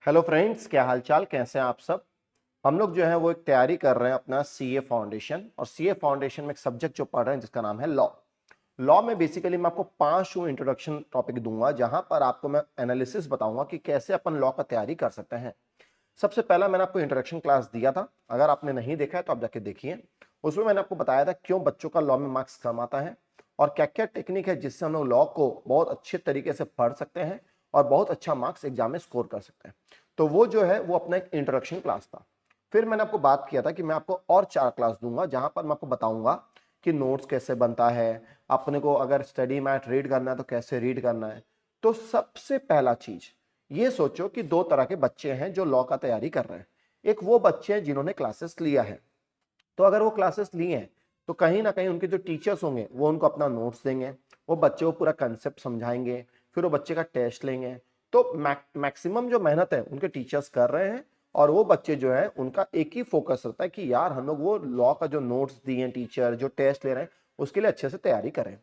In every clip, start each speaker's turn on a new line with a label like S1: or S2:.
S1: Hello friends, क्या हालचाल, कैसे हैं आप सब। हम लोग जो है वो एक तैयारी कर रहे हैं अपना सीए फाउंडेशन, और सीए फाउंडेशन में एक सब्जेक्ट जो पढ़ रहे हैं जिसका नाम है लॉ। लॉ में बेसिकली मैं आपको 5 इंट्रोडक्शन टॉपिक दूंगा, जहां पर आपको मैं एनालिसिस बताऊंगा कि कैसे अपन लॉ का तैयारी कर सकते हैं। सबसे पहला मैंने आपको इंट्रोडक्शन क्लास दिया था, अगर आपने नहीं देखा है तो आप जाके देखिए। उसमें मैंने आपको बताया था क्यों बच्चों का लॉ में मार्क्स कम आता है और क्या क्या टेक्निक है जिससे हम लोग लॉ को बहुत अच्छे तरीके से पढ़ सकते हैं और बहुत अच्छा मार्क्स एग्जाम में स्कोर कर सकते हैं। तो वो जो है वो अपना एक इंट्रोडक्शन क्लास था। फिर मैंने आपको बात किया था कि मैं आपको और 4 क्लास दूंगा जहां पर मैं आपको बताऊंगा कि नोट्स कैसे बनता है, अपने को अगर स्टडी मैट रीड करना है तो कैसे रीड करना है। तो सबसे पहला चीज ये सोचो कि 2 तरह के बच्चे हैं जो लॉ का तैयारी कर रहे हैं। एक वो बच्चे हैं जिन्होंने क्लासेस लिया है, तो अगर वो क्लासेस लिए हैं तो कहीं ना कहीं उनके जो टीचर्स होंगे वो उनको अपना नोट्स देंगे, वो बच्चे को पूरा कंसेप्ट समझाएंगे, फिर वो बच्चे का टेस्ट लेंगे। तो मैक्सिमम जो मेहनत है उनके टीचर्स कर रहे हैं, और वो बच्चे जो है उनका एक ही फोकस रहता है कि यार हम लोग वो लॉ का जो नोट्स दिए हैं टीचर, जो टेस्ट ले रहे हैं उसके लिए अच्छे से तैयारी करें।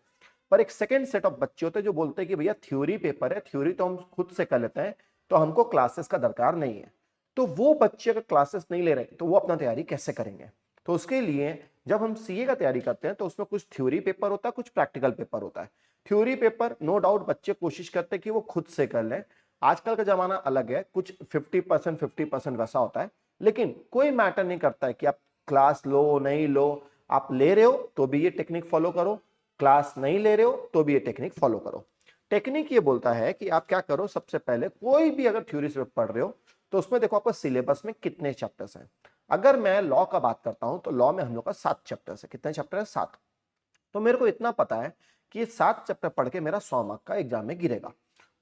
S1: पर एक सेकेंड सेट ऑफ बच्चे होते हैं जो बोलते हैं कि भैया थ्योरी पेपर है, थ्योरी तो हम खुद से कर लेते हैं, तो हमको क्लासेस का दरकार नहीं है। तो वो बच्चे अगर क्लासेस नहीं ले रहे तो वो अपना तैयारी कैसे करेंगे। तो उसके लिए जब हम सीए का तैयारी करते हैं तो उसमें कुछ थ्योरी पेपर होता है, कुछ प्रैक्टिकल पेपर होता है। थ्योरी पेपर नो डाउट बच्चे कोशिश करते हैं कि वो खुद से कर लें। आजकल का जमाना अलग है, कुछ 50% वैसा होता है, लेकिन कोई मैटर नहीं करता है कि आप क्लास लो नहीं लो, आप ले रहे हो तो भी ये टेक्निक फॉलो करो, क्लास नहीं ले रहे हो तो भी ये टेक्निक फॉलो करो। टेक्निक ये बोलता है कि आप क्या करो, सबसे पहले कोई भी अगर थ्योरी से पढ़ रहे हो तो उसमें देखो आपका सिलेबस में कितने चैप्टर्स हैं। अगर मैं लॉ का बात करता हूं तो लॉ में हम लोग का 7 चैप्टर्स है। कितने चैप्टर है? 7। तो मेरे को इतना पता है कि ये 7 चैप्टर पढ़ के मेरा 100 मार्क का एग्जाम में गिरेगा।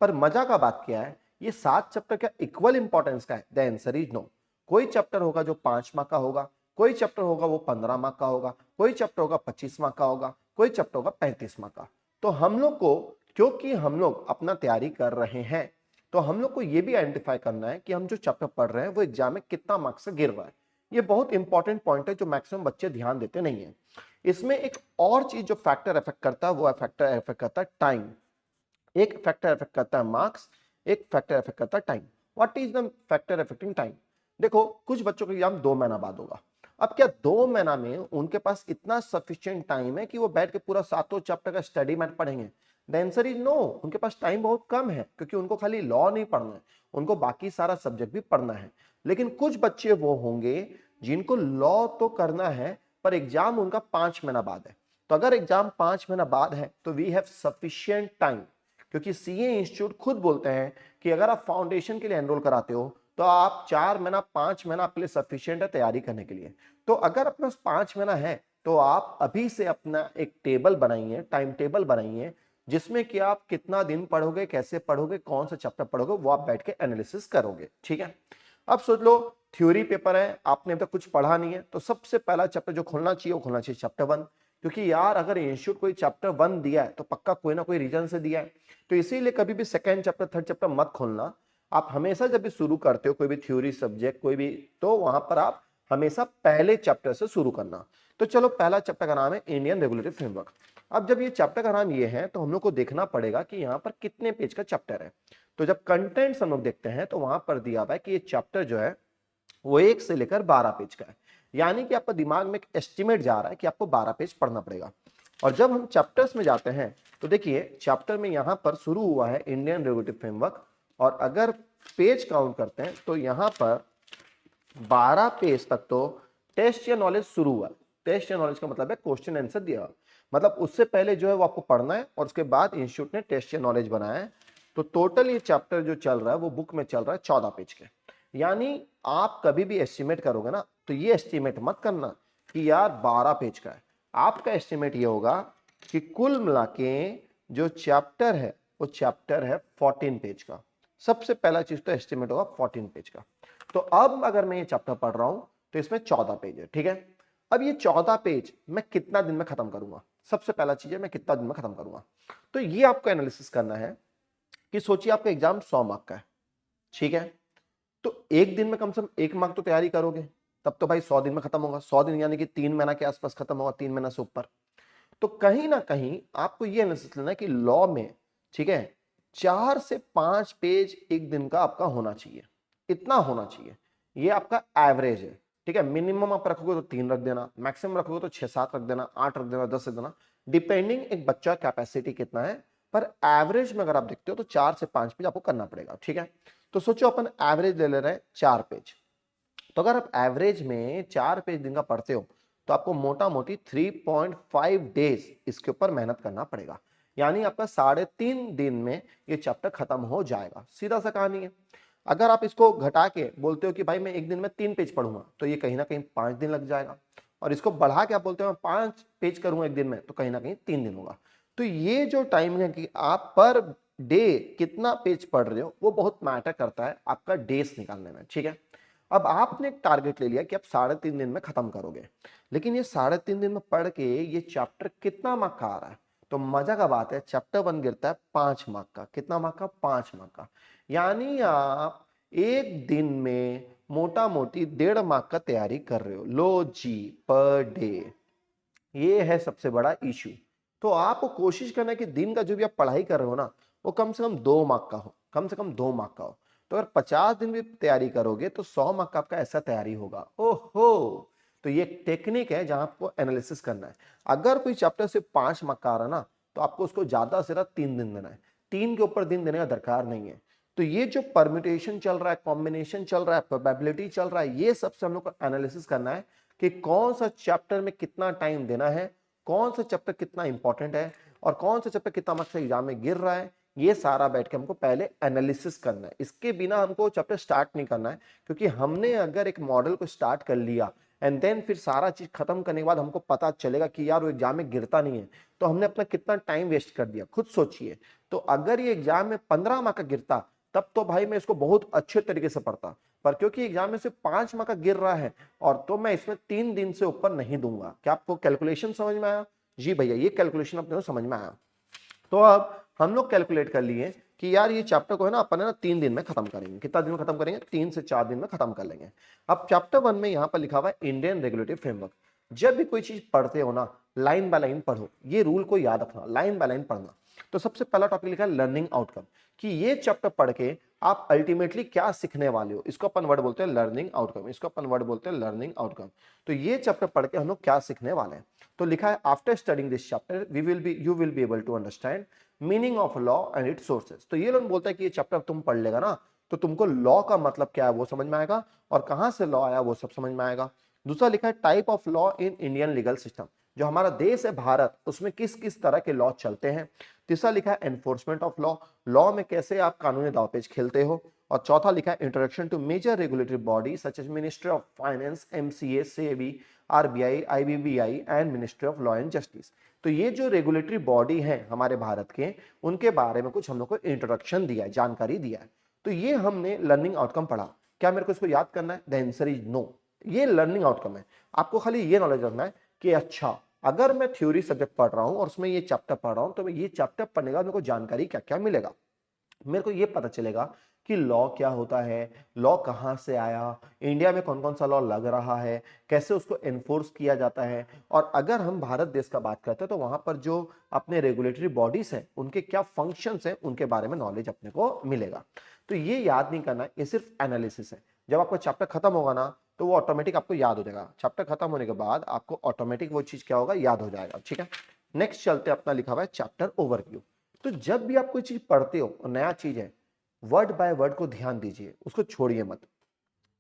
S1: पर मजा का बात क्या है, ये 7 चैप्टर क्या इक्वल इंपॉर्टेंस का है? The answer is no. कोई चैप्टर होगा जो 5 मार्क का होगा, कोई चैप्टर होगा वो 15 मार्क का होगा, कोई चैप्टर होगा 25 मार्क का होगा, कोई चैप्टर होगा 35 मार्क का। तो हम लोग को, क्योंकि हम लोग अपना तैयारी कर रहे हैं, तो हम लोग को यह भी आइडेंटिफाई करना है कि हम जो चैप्टर पढ़ रहे हैं वो एग्जाम में कितना मार्क्स से गिर रहा है। ये बहुत इंपॉर्टेंट पॉइंट है जो मैक्सिमम बच्चे ध्यान देते नहीं है। इसमें एक और चीज जो फैक्टर इफेक्ट करता है वो फैक्टर इफेक्ट करता है टाइम। एक फैक्टर इफेक्ट करता है मार्क्स, एक फैक्टर इफेक्ट करता है time. What is the factor affecting time? देखो, कुछ बच्चों का एग्जाम 2 महीना बाद होगा। अब क्या 2 महीना में उनके पास इतना सफिशिएंट टाइम है कि वो बैठ के पूरा 7 चैप्टर का स्टडी मैट पढ़ेंगे? The answer is no. उनके पास टाइम बहुत कम है, क्योंकि उनको खाली लॉ नहीं पढ़ना है, उनको बाकी सारा सब्जेक्ट भी पढ़ना है। लेकिन कुछ बच्चे वो होंगे जिनको लॉ तो करना है पर एग्जाम उनका 5 महीना बाद है। तो अगर एग्जाम 5 महीना बाद है तो वी हैव सफिशिएंट टाइम, क्योंकि सीए इंस्टीट्यूट खुद बोलते हैं कि अगर आप फाउंडेशन के लिए एनरोल कराते हो तो आप 4 महीना 5 महीना आपके लिए सफिशियंट है तैयारी करने के लिए। तो अगर अपने पास 5 महीना है तो आप अभी से अपना एक टेबल बनाइए, टाइम टेबल बनाइए, जिसमें कि आप कितना दिन पढ़ोगे, कैसे पढ़ोगे, कौन सा चैप्टर पढ़ोगे, वो आप बैठ के एनालिसिस करोगे। ठीक है। अब सोच लो, थ्योरी पेपर है, आपने अभी तक कुछ पढ़ा नहीं है, तो सबसे पहला चैप्टर जो खोलना चाहिए वो खोलना चाहिए चैप्टर 1। क्योंकि यार अगर इंस्टीट्यूट कोई चैप्टर 1 दिया है तो पक्का कोई ना कोई रीजन से दिया है। तो इसीलिए कभी भी सेकंड चैप्टर थर्ड चैप्टर मत खोलना। आप हमेशा जब भी शुरू करते हो कोई भी थ्योरी सब्जेक्ट कोई भी, तो वहां पर आप हमेशा पहले चैप्टर से शुरू करना। तो चलो, पहला चैप्टर का नाम है इंडियन रेगुलेटरी फ्रेमवर्क। अब जब ये चैप्टर का नाम ये है तो हम लोग को देखना पड़ेगा कि यहाँ पर कितने पेज का चैप्टर है। तो जब कंटेंट्स हम लोग देखते हैं तो वहां पर दिया हुआ है कि ये चैप्टर जो है वो 1 से लेकर 12 पेज का है। यानी कि आपका दिमाग में एक एस्टिमेट जा रहा है कि आपको 12 पेज पढ़ना पड़ेगा। और जब हम चैप्टर्स में जाते हैं तो देखिए, चैप्टर में यहां पर शुरू हुआ है इंडियन रेगुलेटरी फ्रेमवर्क, और अगर पेज काउंट करते हैं तो यहां पर 12 पेज तक तो टेस्ट या नॉलेज शुरू हुआ। टेस्ट या नॉलेज का मतलब है क्वेश्चन आंसर दिया, मतलब उससे पहले जो है वो आपको पढ़ना है और उसके बाद इंस्टीट्यूट ने टेस्ट या नॉलेज बनाया है। तो टोटल ये चैप्टर जो चल रहा है वो बुक में चल रहा है 14 पेज के। यानी आप कभी भी एस्टिमेट करोगे ना तो ये एस्टिमेट मत करना कि यार 12 पेज का है। आपका एस्टिमेट ये होगा कि कुल मिला के जो चैप्टर है वो चैप्टर है 14 पेज का। सबसे पहला चीज तो एस्टिमेट होगा 14 पेज का। तो अब अगर मैं ये चैप्टर पढ़ रहा हूं तो इसमें 14 पेज है। ठीक है। अब ये 14 पेज मैं कितना दिन में खत्म करूंगा? सबसे पहला चीज है मैं कितना दिन में खत्म करूंगा। तो ये आपको एनालिसिस करना है कि सोचिए आपका एग्जाम 100 मार्क का है। ठीक है। तो एक दिन में कम से कम 1 मार्क तो तैयारी करोगे, तब तो भाई 100 दिन में खत्म होगा। 100 दिन यानी कि 3 महीना के आसपास खत्म होगा, 3 महीना से ऊपर। तो कहीं ना कहीं आपको यह एनालिसिस लेना है कि लॉ में, ठीक है, 4 से 5 पेज एक दिन का आपका होना चाहिए। इतना होना चाहिए, ये आपका एवरेज है। ठीक है, मिनिमम आप रखोगे तो 3 रख देना, मैक्सिमम रखोगे तो 6-7 रख देना, 8 रख देना, 10 रख देना, डिपेंडिंग एक बच्चा कैपेसिटी कितना है। पर एवरेज में अगर आप देखते हो तो 4 से 5 पेज आपको करना पड़ेगा। ठीक है, तो सोचो अपन एवरेज ले रहे हैं 4 पेज, तो अगर आप एवरेज में 4 पेज दिन का पढ़ते हो तो आपको मोटा मोटी 3.5 डेज इसके ऊपर मेहनत करना पड़ेगा। यानी आपका 3.5 दिन में ये चैप्टर खत्म हो जाएगा, सीधा सा कहानी है। अगर आप इसको घटा के बोलते हो कि भाई मैं एक दिन में 3 पेज पढ़ूंगा, तो ये कहीं ना कहीं 5 दिन लग जाएगा। और इसको बढ़ा के आप बोलते हो मैं 5 पेज करूंगा एक दिन में, तो कहीं ना कहीं 3 दिन होगा। तो ये जो टाइम है कि आप पर डे कितना पेज पढ़ रहे हो वो बहुत मैटर करता है आपका डेज निकालने में। ठीक है, अब आपने एक टारगेट ले लिया कि आप 3.5 दिन में खत्म करोगे, लेकिन ये 3.5 दिन में पढ़ के ये चैप्टर कितना मार्क का आ रहा है? तो मजा का बात है, चैप्टर 1 गिरता है 5 मार्क का। कितना मार्क का? 5 मार्क का। यानी आप एक दिन में मोटा मोटी 1.5 मार्क का तैयारी कर रहे हो। लो जी, पर डे, ये है सबसे बड़ा इश्यू। तो आपको कोशिश करना है कि दिन का जो भी आप पढ़ाई कर रहे हो ना, वो कम से कम 2 मार्क का हो, कम से कम 2 मार्क का हो। तो अगर 50 दिन भी तैयारी करोगे तो 100 मार्क का आपका ऐसा तैयारी होगा। ओहो, तो ये टेक्निक है जहां आपको एनालिसिस करना है। अगर कोई चैप्टर सिर्फ 5 मार्क का आ रहा ना, तो आपको उसको ज्यादा से ज्यादा 3 दिन देना है, 3 के ऊपर दिन देने का दरकार नहीं है। तो ये जो परम्यूटेशन चल रहा है, कॉम्बिनेशन चल रहा है, प्रोबेबिलिटी चल रहा है, ये सबसे हम लोग को एनालिसिस करना है कि कौन सा चैप्टर में कितना टाइम देना है, कौन सा चैप्टर कितना इंपॉर्टेंट है, और कौन सा चैप्टर कितना मार्क्स एग्जाम में गिर रहा है। ये सारा बैठ के हमको पहले एनालिसिस करना है। इसके बिना हमको चैप्टर स्टार्ट नहीं करना है, क्योंकि हमने अगर एक मॉडल को स्टार्ट कर लिया एंड देन फिर सारा चीज खत्म करने के बाद हमको पता चलेगा कि यार वो एग्जाम में गिरता नहीं है, तो हमने अपना कितना टाइम वेस्ट कर दिया। खुद सोचिए, तो अगर ये एग्जाम में 15 मार्क का गिरता, तब तो भाई मैं इसको बहुत अच्छे तरीके से पढ़ता। पर क्योंकि एग्जाम में सिर्फ 5 मार्क का गिर रहा है, और तो मैं इसमें 3 दिन से ऊपर नहीं दूंगा। क्या आपको कैलकुलेशन समझ में आया? जी भैया, ये कैलकुलेशन अपने को समझ में आया। तो अब हम लोग कैलकुलेट कर लिए कि यार ये चैप्टर को है ना अपन है ना 3 दिन में खत्म करेंगे। कितना दिन में खत्म करेंगे? 3 से 4 दिन में खत्म कर लेंगे। अब चैप्टर 1 में यहाँ पर लिखा हुआ है इंडियन रेगुलेटरी फ्रेमवर्क। जब भी कोई चीज पढ़ते हो ना, लाइन बाय लाइन पढ़ो, ये रूल को याद रखना, लाइन बाय लाइन पढ़ना। तो सबसे पहला टॉपिक लिखा है लर्निंग आउटकम, कि ये चैप्टर पढ़ के आप अल्टीमेटली क्या सीखने वाले हो। इसको अपन वर्ड बोलते हैं लर्निंग आउटकम, इसको अपन वर्ड बोलते हैं लर्निंग आउटकम। तो ये चैप्टर पढ़ के हम लोग क्या सीखने वाले हैं? तो लिखा है after studying this chapter you will be able to understand meaning of law and its sources. तो ये लोग बोलता है कि ये चैप्टर तुम पढ़ लेगा ना, तो तुमको लॉ का मतलब क्या है वो समझ में आएगा, और कहां से लॉ आया वो सब समझ में आएगा। दूसरा लिखा है type of law in Indian legal system, जो हमारा देश है भारत, उसमें किस किस तरह के लॉ चलते हैं। तीसरा लिखा है एनफोर्समेंट ऑफ लॉ, लॉ में कैसे आप कानूनी दावपेच खेलते हो। और चौथा लिखा है introduction to major regulatory body such as ministry of finance, MCA, SEBI, RBI, IBBI and ministry of law and justice. तो ये जो रेगुलेटरी बॉडी है हमारे भारत के, उनके बारे में कुछ हम लोग को इंट्रोडक्शन दिया है, जानकारी दिया है। तो ये हमने लर्निंग आउटकम पढ़ा। क्या मेरे को इसको याद करना है? The answer is no. ये लर्निंग आउटकम है। आपको खाली ये नॉलेज रखना है कि अच्छा, अगर मैं थ्योरी सब्जेक्ट पढ़ रहा हूं और उसमें ये चैप्टर पढ़ रहा हूं, तो मैं ये चैप्टर पढ़ने के बाद मेरे को जानकारी क्या क्या मिलेगा। मेरे को ये पता चलेगा कि लॉ क्या होता है, लॉ कहाँ से आया, इंडिया में कौन कौन सा लॉ लग रहा है, कैसे उसको एनफोर्स किया जाता है। और अगर हम भारत देश का बात करते हैं तो वहां पर जो अपने रेगुलेटरी बॉडीज हैं उनके क्या फंक्शंस हैं, उनके बारे में नॉलेज अपने को मिलेगा। तो ये याद नहीं करना है, ये सिर्फ एनालिसिस है। जब आपका चैप्टर खत्म होगा ना, तो वो ऑटोमेटिक आपको याद हो जाएगा। चैप्टर खत्म होने के बाद आपको ऑटोमेटिक वो चीज क्या होगा, याद हो जाएगा। ठीक है, नेक्स्ट चलते अपना लिखा हुआ है चैप्टर ओवरव्यू। तो जब भी आप कोई चीज पढ़ते हो और नया चीज है, वर्ड बाय वर्ड को ध्यान दीजिए, उसको छोड़िए मत।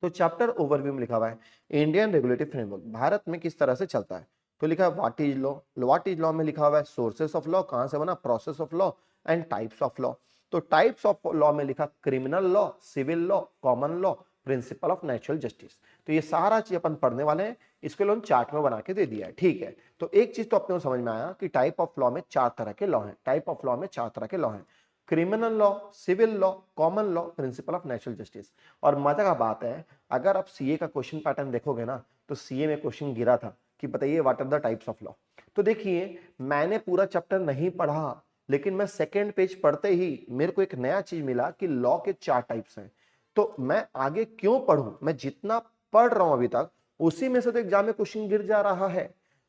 S1: तो चैप्टर ओवरव्यू में लिखा हुआ है इंडियन रेगुलेटरी फ्रेमवर्क, भारत में किस तरह से चलता है। तो लिखा है what is law. What is law में लिखा हुआ है सोर्सेस ऑफ लॉ, कहां से बना, process of law and types of law. तो टाइप्स ऑफ लॉ में लिखा criminal law, civil law, common law, principle of natural justice. तो ये सारा चीज अपन पढ़ने वाले हैं, इसके लिए चार्ट में बना के दे दिया है। ठीक है, तो एक चीज तो अपने को समझ में आया कि टाइप ऑफ लॉ में 4 तरह के लॉ हैं। टाइप ऑफ लॉ में 4 तरह के लॉ हैं, criminal law, civil law, common law, principle of natural justice. और मजा का बात है, अगर आप सीए का क्वेश्चन पैटर्न देखोगे ना, तो सीए में क्वेश्चन गिरा था कि बताइए what are the types of law. तो देखिए, मैंने पूरा चैप्टर नहीं पढ़ा, लेकिन मैं सेकेंड पेज पढ़ते ही मेरे को एक नया चीज मिला कि लॉ के 4 टाइप्स हैं। तो मैं आगे क्यों पढ़ूं, मैं जितना पढ़ रहा हूं अभी तक उसी में से तो एग्जाम में क्वेश्चन गिर जा रहा है।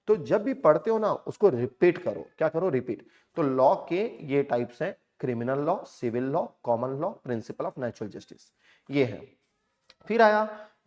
S1: तो जब भी पढ़ते हो ना, उसको रिपीट करो। क्या करो? रिपीट। तो लॉ के ये टाइप्स हैं, criminal law, civil law, common law, principle of natural justice, ये है। फिर आया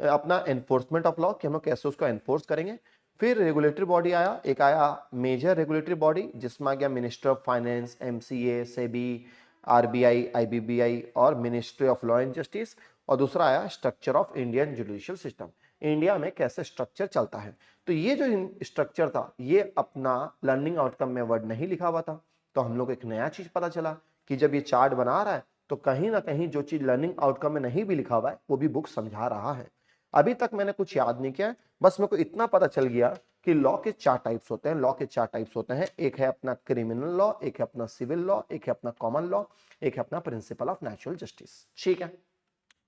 S1: अपना एनफोर्समेंट ऑफ लॉ कि हम लोग कैसे उसको एनफोर्स करेंगे। फिर रेगुलेटरी बॉडी आया, एक आया मेजर रेगुलेटरी बॉडी जिसमें आ गया minister of finance, MCA, SEBI, RBI, IBBI और ministry of law and justice. और दूसरा आया structure of Indian judicial system, India में कैसे स्ट्रक्चर चलता है। तो ये जो स्ट्रक्चर था ये अपना लर्निंग आउटकम में वर्ड नहीं लिखा हुआ था, तो हम लोग को एक नया चीज पता चला कि जब ये चार्ट बना रहा है तो कहीं ना कहीं जो चीज लर्निंग आउटकम में नहीं भी लिखा हुआ है वो भी बुक समझा रहा है। अभी तक मैंने कुछ याद नहीं किया, बस मेरे को इतना पता चल गया कि लॉ के 4 टाइप्स होते हैं। लॉ के 4 टाइप्स होते हैं, एक है अपना क्रिमिनल लॉ, एक है अपना सिविल लॉ, एक है अपना कॉमन लॉ, एक है अपना प्रिंसिपल ऑफ नेचुरल जस्टिस। ठीक है,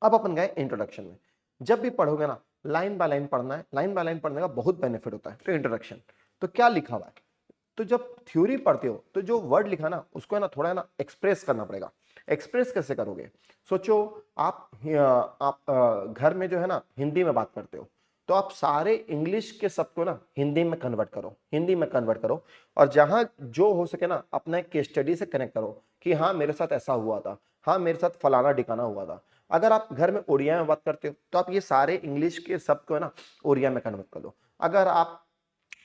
S1: अब अपन गए इंट्रोडक्शन में। जब भी पढ़ोगे ना लाइन बाय लाइन पढ़ना है, लाइन बाय लाइन पढ़ने का बहुत बेनिफिट होता है। तो इंट्रोडक्शन, तो क्या लिखा हुआ है, तो जब थ्योरी पढ़ते हो तो जो वर्ड लिखा ना उसको है ना थोड़ा है ना एक्सप्रेस करना पड़ेगा। एक्सप्रेस कैसे करोगे, सोचो आप घर में जो है ना हिंदी में बात करते हो, तो आप सारे इंग्लिश के शब्द को ना हिंदी में कन्वर्ट करो, हिंदी में कन्वर्ट करो। और जहां जो हो सके ना अपना केस स्टडी से कनेक्ट करो कि हाँ मेरे साथ ऐसा हुआ था, हाँ मेरे साथ फलाना डिकाना हुआ था। अगर आप घर में उड़िया में बात करते हो तो आप ये सारे इंग्लिश के शब्द को है ना उड़िया में कन्वर्ट कर दो। अगर आप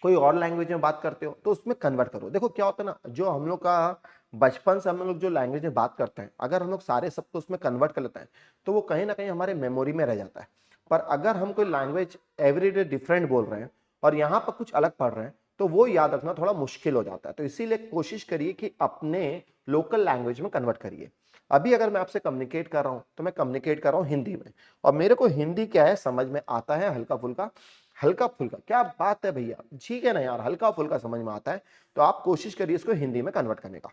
S1: कोई और लैंग्वेज में बात करते हो तो उसमें कन्वर्ट करो। देखो क्या होता है ना, जो हम लोग का बचपन से हम लोग जो लैंग्वेज में बात करते हैं अगर हम लोग सारे सबको उसमें कन्वर्ट कर लेते हैं तो वो कहीं ना कहीं हमारे मेमोरी में रह जाता है। पर अगर हम कोई लैंग्वेज एवरीडे डिफरेंट बोल रहे हैं और यहाँ पर कुछ अलग पढ़ रहे हैं तो वो याद रखना थोड़ा मुश्किल हो जाता है। तो इसीलिए कोशिश करिए कि अपने लोकल लैंग्वेज में कन्वर्ट करिए। अभी अगर मैं आपसे कम्युनिकेट कर रहा हूँ तो मैं कम्युनिकेट कर रहा हूँ हिंदी में, और मेरे को हिंदी क्या है समझ में आता है, हल्का फुल्का। हल्का फुल्का क्या बात है भैया, ठीक है ना यार, हल्का फुल्का समझ में आता है। तो आप कोशिश करिए इसको हिंदी में कन्वर्ट करने का।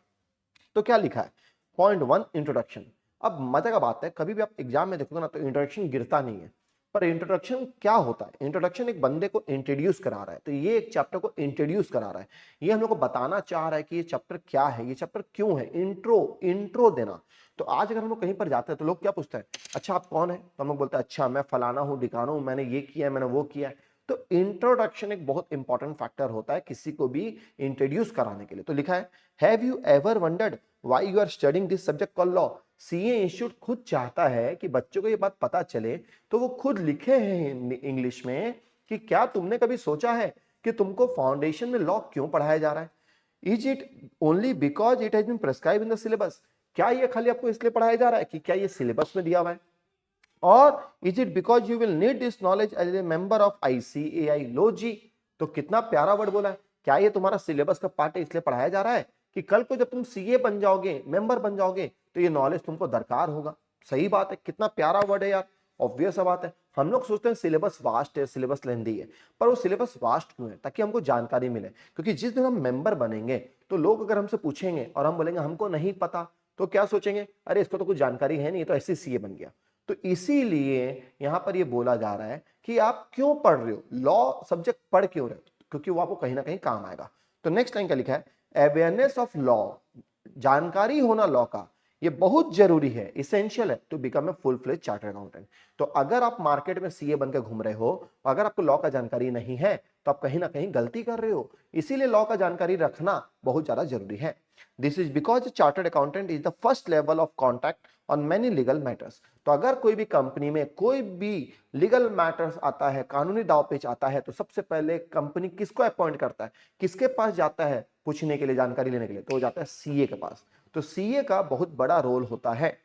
S1: तो क्या लिखा है, पॉइंट 1 इंट्रोडक्शन। अब मजा का बात है, कभी भी आप एग्जाम में देखोगे ना तो इंट्रोडक्शन गिरता नहीं है। पर इंट्रोडक्शन क्या होता है, इंट्रोडक्शन एक बंदे को इंट्रोड्यूस करा रहा है। तो ये एक चैप्टर को इंट्रोड्यूस करा रहा है, ये हम लोग को बताना चाह रहा है कि ये चैप्टर क्या है, ये चैप्टर क्यों है। इंट्रो देना। तो आज अगर हम लोग कहीं पर जाते हैं तो लोग क्या पूछते हैं, अच्छा आप कौन है, तो हम लोग बोलते हैं अच्छा मैं फलाना हूँ डिकाना हूँ, मैंने ये किया है मैंने वो किया है। तो इंट्रोडक्शन एक बहुत इंपॉर्टेंट फैक्टर होता है किसी को भी इंट्रोड्यूस कराने के लिए। तो लिखा है, have you ever wondered why you are studying this subject called law. CA institute खुद चाहता है कि बच्चों को ये बात पता चले, तो वो खुद लिखे हैं इंग्लिश में कि क्या तुमने कभी सोचा है कि तुमको फाउंडेशन में लॉ क्यों पढ़ाया जा रहा है। Is it only because it has been prescribe in the syllabus, क्या ये खाली आपको इसलिए पढ़ाया जा रहा है कि क्या ये सिलेबस में दिया हुआ है, और is it because you will need this knowledge as a member of ICAI लो जी। तो कितना प्यारा वर्ड बोला है, क्या ये तुम्हारा सिलेबस का पार्ट है इसलिए पढ़ाया जा रहा है कि कल को जब तुम सीए बन जाओगे, मेंबर बन जाओगे, तो ये नॉलेज तुमको दरकार होगा। सही बात है, कितना प्यारा वर्ड है यार, ऑब्वियस बात है। हम लोग सोचते हैं सिलेबस वास्ट है, सिलेबस लेंदी है, पर वो सिलेबस वास्ट क्यों है, ताकि हमको जानकारी मिले। क्योंकि जिस दिन हम मेंबर बनेंगे तो लोग अगर हमसे पूछेंगे और हम बोलेंगे हमको नहीं पता, तो क्या सोचेंगे, अरे इसको तो कुछ जानकारी है नहीं, तो ऐसे सीए बन गया। तो इसीलिए यहां पर ये बोला जा रहा है कि आप क्यों पढ़ रहे हो, लॉ सब्जेक्ट पढ़ क्यों रहे हो, क्योंकि वो आपको कहीं ना कहीं काम आएगा। तो नेक्स्ट लाइन क्या लिखा है, अवेयरनेस ऑफ लॉ, जानकारी होना लॉ का ये बहुत जरूरी है, इसेंशियल है to become a full fledge chartered accountant. तो अगर आप मार्केट में सीए बनकर घूम रहे हो, अगर आपको लॉ का जानकारी नहीं है तो आप कहीं ना कहीं गलती कर रहे हो। इसीलिए लॉ का जानकारी रखना बहुत ज्यादा जरूरी है। This is because chartered accountant is the first level of contact on many legal matters. तो अगर कोई भी कंपनी में कोई भी लीगल मैटर्स आता है, कानूनी दाव पेच आता है, तो सबसे पहले कंपनी किसको अपॉइंट करता है, किसके पास जाता है पूछने के लिए, जानकारी लेने के लिए, तो वो जाता है सीए के पास। तो सीए का बहुत बड़ा रोल होता है।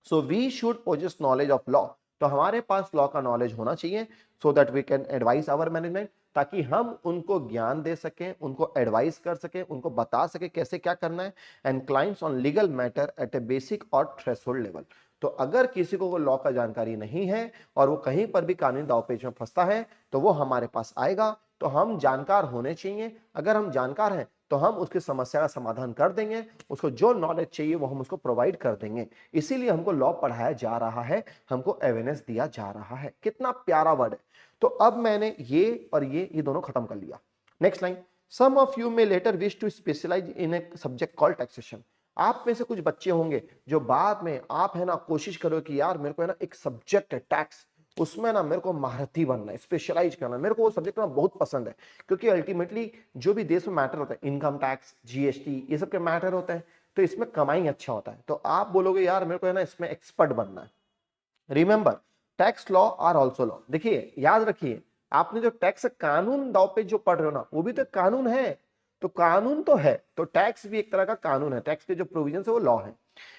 S1: So we should possess knowledge of law, तो हमारे पास लॉ का नॉलेज होना चाहिए, so that we can advise our management, ताकि हम उनको ज्ञान दे सकें, उनको एडवाइस कर सकें, उनको बता सके कैसे क्या करना है, and clients on legal matter at A basic और थ्रेशोल्ड लेवल। तो अगर किसी को लॉ का जानकारी नहीं है और वो कहीं पर भी कानूनी दांवपेच में फंसता है तो वो हमारे पास आएगा। तो हम जानकार होने चाहिए, अगर हम जानकार हैं तो हम उसकी समस्या का समाधान कर देंगे, उसको जो नॉलेज चाहिए वो हम उसको प्रोवाइड कर देंगे। इसीलिए हमको लॉ पढ़ाया जा रहा है, हमको अवेयरनेस दिया जा रहा है। कितना प्यारा वर्ड है। तो अब मैंने ये और ये दोनों खत्म कर लिया। Next line, some of you may later wish to specialise in a subject called taxation. आप में से कुछ बच्चे होंगे जो बाद में आप है ना कोशिश करो कि यार मेरे को है ना एक सब्जेक्ट है टैक्स, उसमें ना मेरे को महारथी बनना है, स्पेशलाइज करना है, मेरे को वो सब्जेक्ट ना बहुत पसंद है। क्योंकि अल्टीमेटली जो भी देश में मैटर होता है, इनकम टैक्स, जीएसटी, ये सब के मैटर होते हैं, तो इसमें कमाई अच्छा होता है। तो आप बोलोगे यार मेरे को है ना इसमें एक्सपर्ट बनना है। Remember, tax law are also law. देखिए याद रखिए, आपने जो टैक्स कानून दाव पे जो पढ़ रहे हो ना, वो भी तो कानून है। तो कानून तो है, तो टैक्स भी एक तरह का कानून है। टैक्स के जो प्रोविजन है वो लॉ है।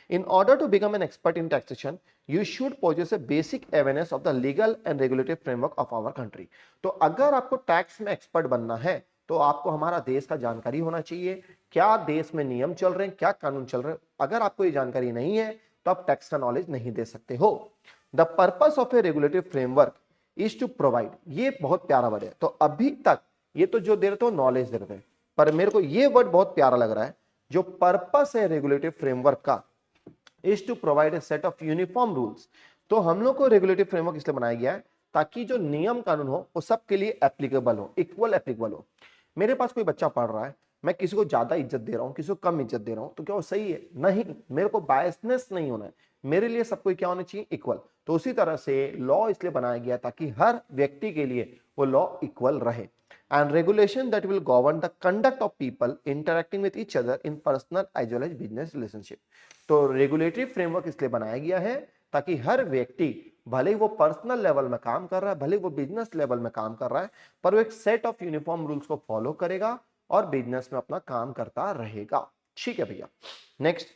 S1: In order to become an expert in taxation, you should possess a basic awareness of the legal and regulative framework of our country. तो अगर आपको टैक्स में एक्सपर्ट बनना है तो आपको हमारा देश का जानकारी होना चाहिए, क्या देश में नियम चल रहे हैं, क्या कानून चल रहे हैं। अगर आपको ये जानकारी नहीं है तो आप टैक्स का नॉलेज नहीं दे सकते हो। The purpose of a regulative framework is to provide, ये बहुत प्यारा वर्ड है। तो अभी तक ये तो जो दे रहे थे नॉलेज दे रहे थे, पर मेरे को ये वर्ड बहुत प्यारा लग रहा है, जो पर्पस है रेगुलेटिव फ्रेमवर्क का, is to provide a set of uniform rules. तो हम लोग को रेगुलेटिव फ्रेमवर्क इसलिए बनाया गया है ताकि जो नियम कानून हो वो सबके लिए एप्लीकेबल हो, इक्वल एप्लीकेबल हो। मेरे पास कोई बच्चा पढ़ रहा है, मैं किसी को ज्यादा इज्जत दे रहा हूँ, किसी को कम इज्जत दे रहा हूँ, तो क्या वो सही है? नहीं, मेरे को बायसनेस नहीं होना है, मेरे लिए सबको क्या होना चाहिए? इक्वल। तो उसी तरह से लॉ इसलिए बनाया गया ताकि हर व्यक्ति के लिए वो लॉ इक्वल रहे। And regulation that will govern the conduct of people interacting with each other in personal as well as business relationship। तो रेगुलेटरी फ्रेमवर्क इसलिए बनाया गया है ताकि हर व्यक्ति, भले ही वो पर्सनल लेवल में काम कर रहा है, भले ही वो बिजनेस लेवल में काम कर रहा है, पर वो एक सेट ऑफ यूनिफॉर्म रूल्स को फॉलो करेगा और बिजनेस में अपना काम करता रहेगा। ठीक है भैया। नेक्स्ट,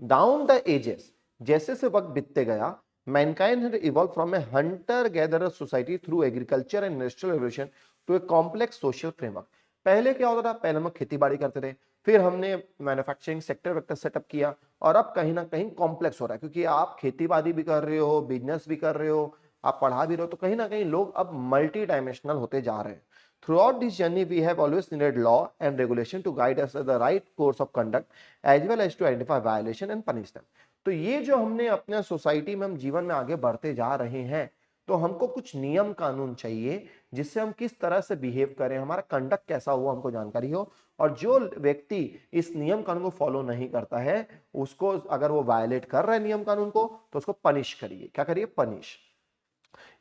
S1: डाउन द एजेस, जैसे से वक्त बीतते गया, mankind had evolve from a hunter gatherer society through agriculture and industrial revolution to a complex social framework. पहले क्या होता था? पहले हम खेती बाड़ी करते थे, फिर हमने मैन्युफैक्चरिंग सेक्टर वेक्टर सेटअप किया, और अब कहीं ना कहीं कॉम्प्लेक्स हो रहा है, क्योंकि आप खेती बाड़ी भी कर रहे हो, बिजनेस भी कर रहे हो, आप पढ़ा भी रहे हो, तो कहीं ना कहीं लोग अब मल्टी डायमेंशनल होते जा रहे हैं। Throughout this journey, we have always needed law and regulation to guide us the right course of conduct as well as to identify violation and punish them। तो ये जो हमने अपने सोसाइटी में हम जीवन में आगे बढ़ते जा रहे हैं, तो हमको कुछ नियम कानून चाहिए जिससे हम किस तरह से बिहेव करें, हमारा कंडक्ट कैसा हो, हमको जानकारी हो। और जो व्यक्ति इस नियम कानून को फॉलो नहीं करता है, उसको, अगर वो वायलेट कर रहा है नियम कानून को, तो उसको पनिश करिए। क्या करिए? Punish.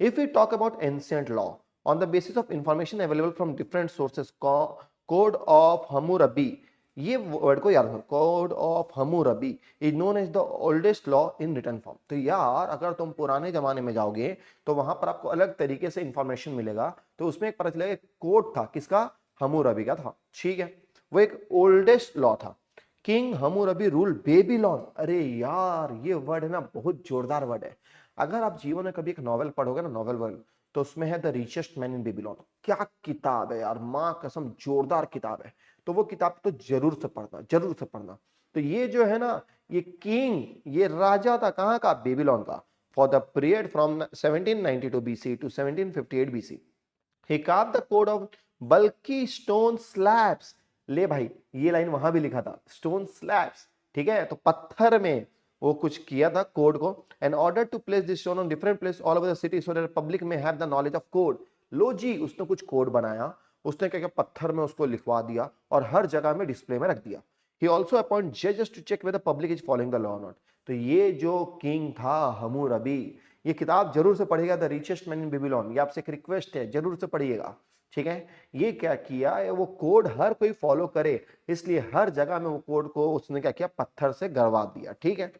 S1: If we talk about ancient law, on the basis of information available from different sources, Code of Hammurabi, ये वर्ड को याद रखो, code of Hammurabi is known as the oldest law in written form. तो यार अगर तुम पुराने जमाने में जाओगे तो वहां पर आपको अलग तरीके से इंफॉर्मेशन मिलेगा। तो उसमें एक पता चलेगा कोड था, किसका? हम्मुरबी का था। ठीक है, वो एक ओल्डेस्ट लॉ था। King Hammurabi rule Babylon. अरे यार ये वर्ड है ना, बहुत जोरदार वर्ड है। अगर आप जीवन में कभी एक नॉवेल पढ़ोगे ना, नॉवेल वर्ड, तो उसमें है the richest man in Babylon. क्या किताब है यार, माँ कसम जोरदार किताब है। तो वो किताब तो जरूर से पढ़ना, जरूर से पढ़ना। तो ये जो है ना, ये किंग, ये राजा था कहाँ का? बेबीलोन का। For the period from 1792 BC to 1758 BC, he carved the code of bulky stone slabs। ले भाई, ये लाइन वहां भी लिखा था, स्टोन स्लैब्स। ठीक है, तो पत्थर में वो कुछ किया था कोड को। In order to place this stone on different place all over the city so that public में have the knowledge of code. लो जी, उसने कुछ कोड बनाया, उसने क्या किया, पत्थर में उसको लिखवा दिया और हर जगह में डिस्प्ले में रख दिया। ही ऑल्सो अपॉइंट जजेस to check whether public is following the law और नॉट। तो ये जो किंग था हम्मुरबी, ये किताब जरूर से पढ़िएगा, the richest man in Babylon. ये आपसे एक रिक्वेस्ट है, जरूर से पढ़िएगा। ठीक है, ये क्या किया, वो कोड हर कोई फॉलो करे, इसलिए हर जगह में वो कोड को उसने क्या किया, पत्थर से गड़वा दिया। ठीक है।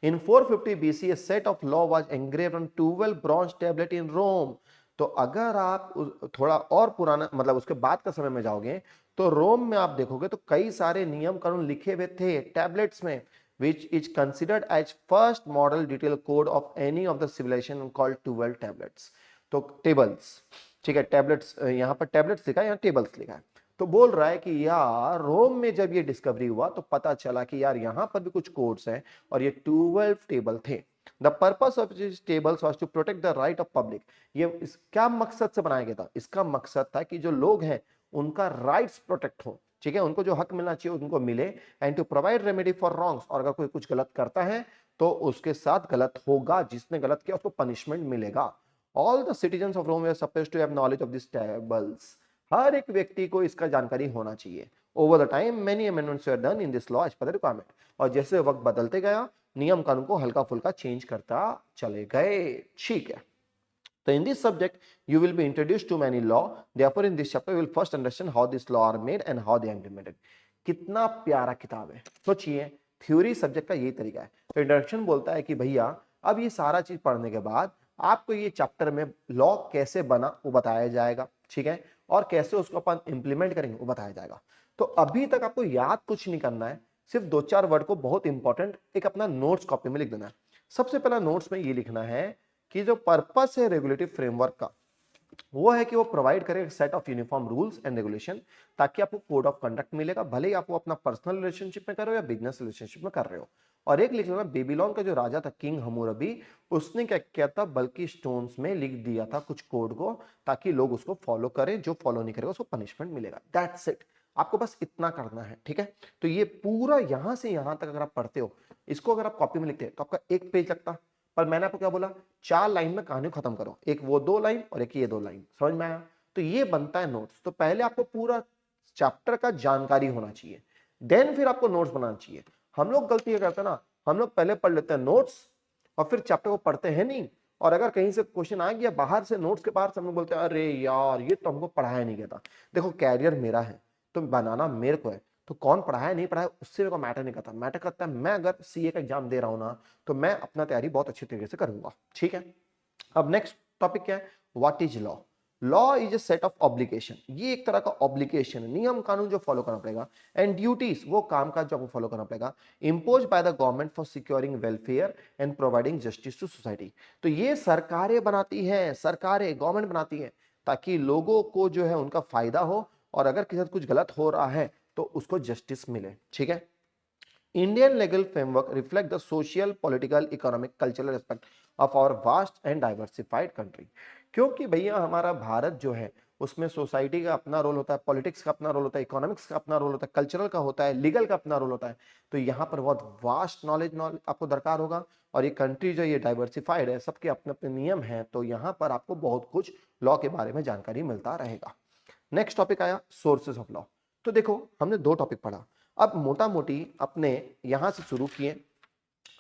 S1: In 450 BC, a set of law was engraved on 12 bronze tablet in Rome। तो अगर आप थोड़ा और पुराना, मतलब उसके बाद का समय में जाओगे, तो रोम में आप देखोगे तो कई सारे नियम कानून लिखे हुए थे टैबलेट्स में, which is considered as first model detailed code of any of the civilization called 12 tablets। तो टेबल्स, ठीक है, टैबलेट्स, यहाँ पर टैबलेट्स लिखा है, यहाँ टेबल्स लिखा है। तो बोल रहा है कि यार रोम में जब ये डिस्कवरी हुआ तो पता चला कि यार यहाँ पर भी कुछ कोड्स हैं, और ये 12 टेबल थे। The purpose of this tables was to protect the right of public. ये क्या मकसद से बनाया गया था? इसका मकसद था कि जो लोग हैं उनका राइट्स प्रोटेक्ट हो। ठीक है, उनको जो हक मिलना चाहिए उनको मिले, and to provide remedy for wrongs. और अगर कोई कुछ गलत करता है तो उसके साथ गलत होगा, जिसने गलत किया उसको पनिशमेंट मिलेगा। All the citizens of Rome were supposed to have knowledge of this tables. हर एक व्यक्ति को इसका जानकारी होना चाहिए। Over the time many amendments were done in this law as per the requirement. और जैसे वक्त बदलते गया, नियम कानून को हल्का फुल्का चेंज करता चले गए। ठीक है, तो in this subject you will be introduced to many law, therefore in this chapter you will first understand how these law are made and how they are implemented। कितना प्यारा किताब है, सोचिए, थ्योरी सब्जेक्ट का यही तरीका है। तो इंट्रोडक्शन बोलता है कि भैया अब ये सारा चीज पढ़ने के बाद आपको ये चैप्टर में लॉ कैसे बना वो बताया जाएगा, ठीक है, और कैसे उसको अपन इंप्लीमेंट करेंगे वो बताया जाएगा। तो अभी तक आपको याद कुछ नहीं करना है, सिर्फ 2-4 वर्ड को बहुत इंपॉर्टेंट एक अपना नोट्स कॉपी में लिख देना है। सबसे पहला नोट्स में ये लिखना है कि जो पर्पस है रेगुलेटरी फ्रेमवर्क का, वो है कि वो प्रोवाइड करे एक set of uniform rules and regulation, ताकि आपको कोड ऑफ कंडक्ट मिलेगा, भले ही आप वो अपना पर्सनल रिलेशनशिप में कर रहे हो या बिजनेस रिलेशनशिप में कर रहे हो। और एक लिख लेना, बेबीलोन का जो राजा था किंग हम्मुरबी, उसने क्या किया था, बल्कि स्टोन्स में लिख दिया था कुछ कोड को, ताकि लोग उसको फॉलो करें, जो फॉलो नहीं करेगा उसको पनिशमेंट मिलेगा। दैट्स इट, आपको बस इतना करना है, ठीक है। तो ये पूरा यहां से यहां तक अगर आप पढ़ते हो, इसको अगर आप कॉपी में लिखते हैं तो आपका एक पेज लगता, पर मैंने आपको क्या बोला, 4 लाइन में कहानी खत्म करो, एक वो 2 लाइन और एक ये 2 लाइन, समझ में आया। तो ये बनता है नोट्स। तो पहले आपको पूरा चैप्टर का जानकारी होना चाहिए, देन फिर आपको नोट्स बनाना चाहिए। हम लोग गलती ये करते हैं ना, हम लोग पहले पढ़ लेते हैं नोट्स और फिर चैप्टर को पढ़ते हैं नहीं, और अगर कहीं से क्वेश्चन आ गया बाहर से, नोट्स के बाहर से, हम लोग बोलते हैं अरे यार ये तो हमको पढ़ाया नहीं गया था। देखो कैरियर मेरा है तो बनाना मेरे को है, तो कौन पढ़ाया नहीं पढ़ाया उससे मेरे को मैटर नहीं करता, मैटर करता है मैं अगर सीए का एग्जाम दे रहा हूं ना, तो मैं अपना तैयारी बहुत अच्छी तरीके से करूंगा, ठीक है। अब नेक्स्ट टॉपिक क्या है, what is law. Law is a set of obligation, ये एक तरह का ऑब्लिगेशन है, नियम कानून जो फॉलो करना पड़ेगा, एंड ड्यूटीज वो काम काज जो आपको फॉलो करना पड़ेगा, impose by the government for securing welfare and providing justice to society. तो ये सरकारें बनाती हैं, सरकारें गवर्नमेंट बनाती है, ताकि लोगों को जो है उनका फायदा हो, और अगर किसी कुछ गलत हो रहा है तो उसको जस्टिस मिले, ठीक है। Indian legal framework reflect the social, political, economic, cultural aspect of our vast and diversified country। क्योंकि भैया हमारा भारत जो है उसमें सोसाइटी का अपना रोल होता है, पॉलिटिक्स का अपना रोल होता है, इकोनॉमिक्स का अपना रोल होता है, कल्चरल का होता है, लीगल का अपना रोल होता है। तो यहाँ पर बहुत वास्ट नॉलेज आपको दरकार होगा, और ये कंट्री जो ये डाइवर्सिफाइड है, सबके अपने अपने नियम हैं, तो यहाँ पर आपको बहुत कुछ लॉ के बारे में जानकारी मिलता रहेगा। नेक्स्ट टॉपिक आया सोर्सेज ऑफ लॉ। तो देखो हमने 2 टॉपिक पढ़ा, अब मोटा मोटी अपने यहां से शुरू किए,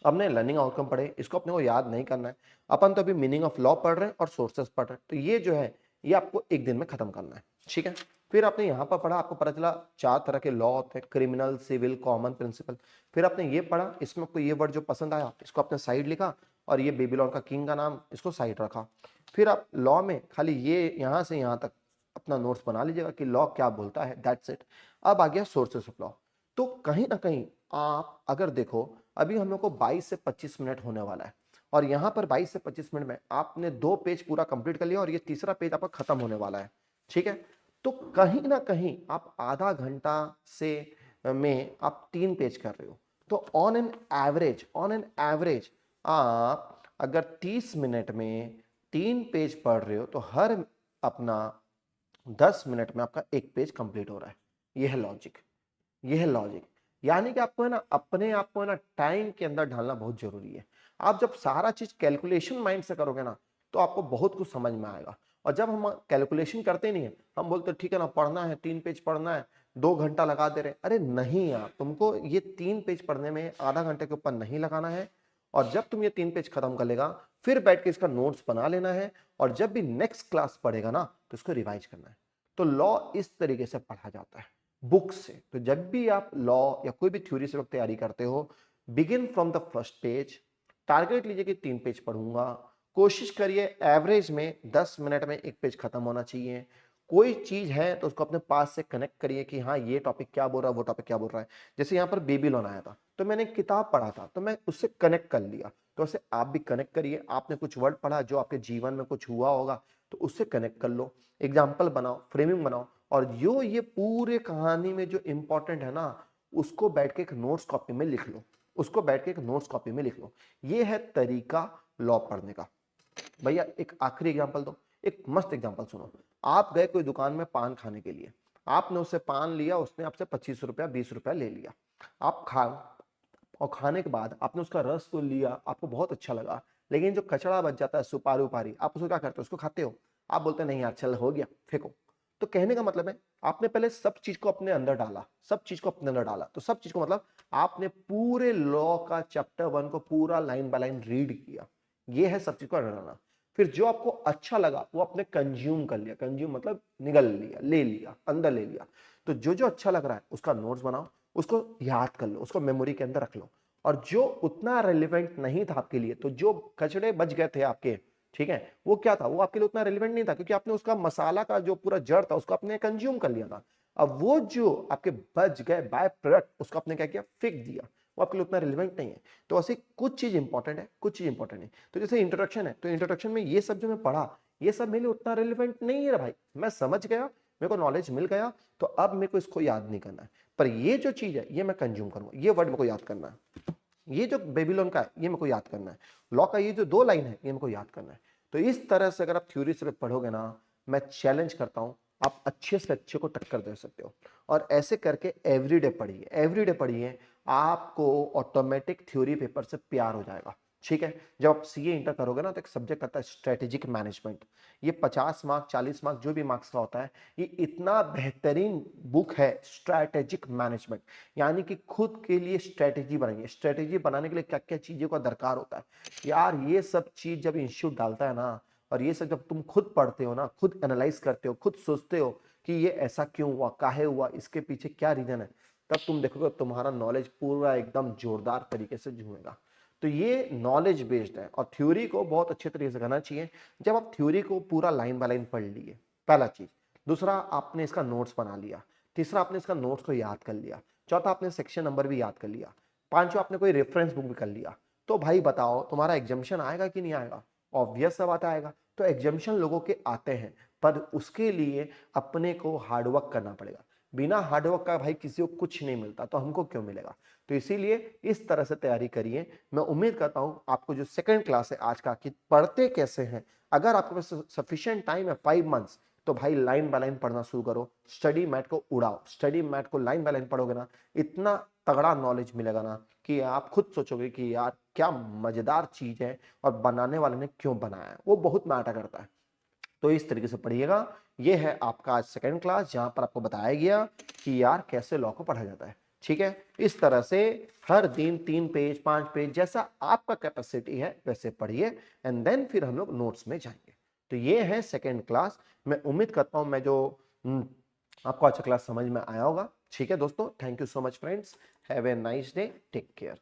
S1: अपने लर्निंग आउटकम पढ़े, इसको अपने को याद नहीं करना है, अपन तो अभी मीनिंग ऑफ लॉ पढ़ रहे हैं और सोर्सेस पढ़ रहे हैं, तो ये जो है ये आपको एक दिन में खत्म करना है, ठीक है। फिर आपने यहाँ पर पढ़ा, आपको पता चला 4 तरह के लॉ होते हैं, क्रिमिनल, सिविल, कॉमन, प्रिंसिपल। फिर आपने ये पढ़ा, इसमें आपको ये वर्ड जो पसंद आया इसको आपने साइड लिखा, और ये बेबीलोन का किंग का नाम इसको साइड रखा। फिर आप लॉ में खाली ये यहाँ से यहाँ तक अपना नोट्स बना लीजिएगा कि लॉ क्या बोलता है, दैट्स इट। अब आ गया सोर्सेस ऑफ लॉ। तो कहीं ना कहीं आप अगर देखो, अभी हम लोग को 22 से 25 मिनट होने वाला है, और यहाँ पर 22 से 25 मिनट में आपने 2 पेज पूरा कंप्लीट कर लिया, और ये तीसरा पेज आपका खत्म होने वाला है, ठीक है। तो कहीं ना कहीं आप आधा घंटा से में आप 3 पेज कर रहे हो, तो ऑन एन एवरेज आप अगर 30 मिनट में 3 पेज पढ़ रहे हो, तो हर अपना 10 मिनट में आपका एक पेज कंप्लीट हो रहा है। यह है लॉजिक, यह है लॉजिक। यानी कि आपको है ना अपने आप को है ना टाइम के अंदर ढालना बहुत जरूरी है। आप जब सारा चीज कैलकुलेशन माइंड से करोगे ना, तो आपको बहुत कुछ समझ में आएगा। और जब हम कैलकुलेशन करते नहीं है, हम बोलते ठीक है ना, पढ़ना है 3 पेज पढ़ना है, 2 घंटा लगा दे रहे, अरे नहीं यार, तुमको ये 3 पेज पढ़ने में आधा घंटे के ऊपर नहीं लगाना है। और जब तुम ये 3 पेज खत्म कर लेगा, फिर बैठ के इसका नोट्स बना लेना है, और जब भी नेक्स्ट क्लास पढ़ेगा ना तो इसको रिवाइज करना है। तो लॉ इस तरीके से पढ़ा जाता है बुक से। तो जब भी आप लॉ या कोई भी थ्योरी से वक्त तैयारी करते हो, begin from the first page, target लीजिए कि 3 पेज पढ़ूंगा, कोशिश करिए एवरेज में 10 मिनट में एक पेज खत्म होना चाहिए। कोई चीज है तो उसको अपने पास से कनेक्ट करिए कि हाँ ये टॉपिक क्या बोल रहा है, वो टॉपिक क्या बोल रहा है। जैसे यहाँ पर बेबीलोन आया था, तो मैंने एक किताब पढ़ा था, तो मैं उससे कनेक्ट कर लिया, तो ऐसे आप भी कनेक्ट करिए। आपने कुछ वर्ड पढ़ा जो आपके जीवन में कुछ हुआ होगा, तो उससे कनेक्ट कर लो, एग्जाम्पल बनाओ, फ्रेमिंग बनाओ, और जो ये पूरे कहानी में जो इंपॉर्टेंट है ना, उसको बैठ के एक नोट्स कॉपी में लिख लो, उसको बैठ के एक नोट्स कॉपी में लिख लो। ये है तरीका लॉ पढ़ने का। भैया एक आखिरी एग्जांपल दो, एक मस्त एग्जांपल सुनो। आप गए कोई दुकान में पान खाने के लिए, आपने उससे पान लिया, उसने आपसे 25 रुपया 20 रुपया ले लिया। आप खा, और खाने के बाद आपने उसका रस तो लिया, आपको बहुत अच्छा लगा, लेकिन जो कचड़ा बच जाता है सुपारी उपारी, आप उसको क्या करते हो, उसको खाते हो? आप बोलते हैं नहीं यार चल हो गया फेंको। तो कहने का मतलब है आपने पहले सब चीज को अपने अंदर डाला, सब चीज को अपने अंदर डाला, तो सब चीज को मतलब आपने पूरे लॉ का चैप्टर 1 को पूरा लाइन बाय लाइन रीड किया। ये है सब चीज को अंदर डालना। फिर जो आपको अच्छा लगा वो आपने कंज्यूम कर लिया, कंज्यूम मतलब निगल लिया, ले लिया, अंदर ले लिया। तो जो जो अच्छा लग रहा है उसका नोट्स बनाओ, उसको याद कर लो, उसको मेमोरी के अंदर रख लो। और जो उतना रेलिवेंट नहीं था आपके लिए, तो जो कचड़े बच गए थे आपके, ठीक है, वो क्या था, वो आपके लिए उतना रिलेवेंट नहीं था क्योंकि आपने उसका मसाला का जो पूरा जड़ था उसको आपने कंज्यूम कर लिया था। अब वो जो आपके बच गए बाय प्रोडक्ट उसको आपने क्या किया, फेंक दिया, वो आपके लिए उतना रिलेवेंट नहीं है। तो ऐसे कुछ चीज इंपॉर्टेंट है, कुछ चीज इंपॉर्टेंट नहीं। तो जैसे इंट्रोडक्शन है, तो इंट्रोडक्शन में ये सब जो मैं पढ़ा, ये सब मेरे लिए उतना रिलेवेंट नहीं है भाई, मैं समझ गया, मेरे को नॉलेज मिल गया, तो अब मेरे को इसको याद नहीं करना है। पर ये जो चीज है ये मैं कंज्यूम करूंगा, ये वर्ड मेरे को याद करना है, ये जो बेबीलोन का है ये मेरे को याद करना है, लॉ का ये जो 2 लाइन है ये मेरे को याद करना है। तो इस तरह से अगर आप थ्योरी से पढ़ोगे ना, मैं चैलेंज करता हूं आप अच्छे से अच्छे को टक्कर दे सकते हो। और ऐसे करके एवरीडे पढ़िए, एवरीडे पढ़िए, आपको ऑटोमेटिक थ्योरी पेपर से प्यार हो जाएगा। ठीक है, जब आप सीए इंटर करोगे ना तो एक सब्जेक्ट आता है स्ट्रेटेजिक मैनेजमेंट। ये 50 मार्क 40 मार्क जो भी मार्क्स का होता है, ये इतना बेहतरीन बुक है स्ट्रेटेजिक मैनेजमेंट। यानी कि खुद के लिए स्ट्रेटेजी बनाइए, स्ट्रेटेजी बनाने के लिए क्या क्या चीजों का दरकार होता है यार, ये सब चीज जब इंस्टीट्यूट डालता है ना, और ये सब जब तुम खुद पढ़ते हो ना, खुद एनालाइज करते हो, खुद सोचते हो कि ये ऐसा क्यों हुआ, काहे हुआ, इसके पीछे क्या रीजन है, तब तुम देखोगे तुम्हारा नॉलेज पूरा एकदम जोरदार तरीके से झूमेगा। तो ये नॉलेज बेस्ड है और थ्योरी को बहुत अच्छे तरीके से करना चाहिए। जब आप थ्योरी को पूरा लाइन बाय लाइन पढ़ लिए, पहला चीज। दूसरा, आपने इसका नोट्स बना लिया। तीसरा, आपने इसका नोट्स को याद कर लिया। चौथा, आपने सेक्शन नंबर भी याद कर लिया। पांचवा, आपने कोई रेफरेंस बुक भी कर लिया। तो भाई बताओ तुम्हारा एग्जामिशन आएगा कि नहीं आएगा? ऑब्वियस सा बात आएगा। तो एग्जामिशन लोगों के आते हैं, पर उसके लिए अपने को हार्डवर्क करना पड़ेगा। बिना हार्डवर्क का भाई किसी को कुछ नहीं मिलता, तो हमको क्यों मिलेगा? तो इसीलिए इस तरह से तैयारी करिए। मैं उम्मीद करता हूं आपको जो सेकंड क्लास है आज का, कि पढ़ते कैसे हैं, अगर आपके पास सफिशिएंट टाइम है 5 मंथ्स, तो भाई लाइन बाय लाइन पढ़ना शुरू करो, स्टडी मैट को उड़ाओ। स्टडी मैट को लाइन बाय लाइन पढ़ोगे ना, इतना तगड़ा नॉलेज मिलेगा ना कि आप खुद सोचोगे कि यार क्या मजेदार चीज है, और बनाने वाले ने क्यों बनाया है, वो बहुत मैटर करता है। तो इस तरीके से पढ़िएगा। ये है आपका आज सेकंड क्लास, जहां पर आपको बताया गया कि यार कैसे लॉ को पढ़ा जाता है। ठीक है, इस तरह से हर दिन 3 पेज 5 पेज जैसा आपका कैपेसिटी है वैसे पढ़िए, एंड देन फिर हम लोग नोट्स में जाएंगे। तो ये है सेकंड क्लास। मैं उम्मीद करता हूं मैं जो आपको अच्छा क्लास समझ में आया होगा। ठीक है दोस्तों, thank you so much friends, have a nice day, take care.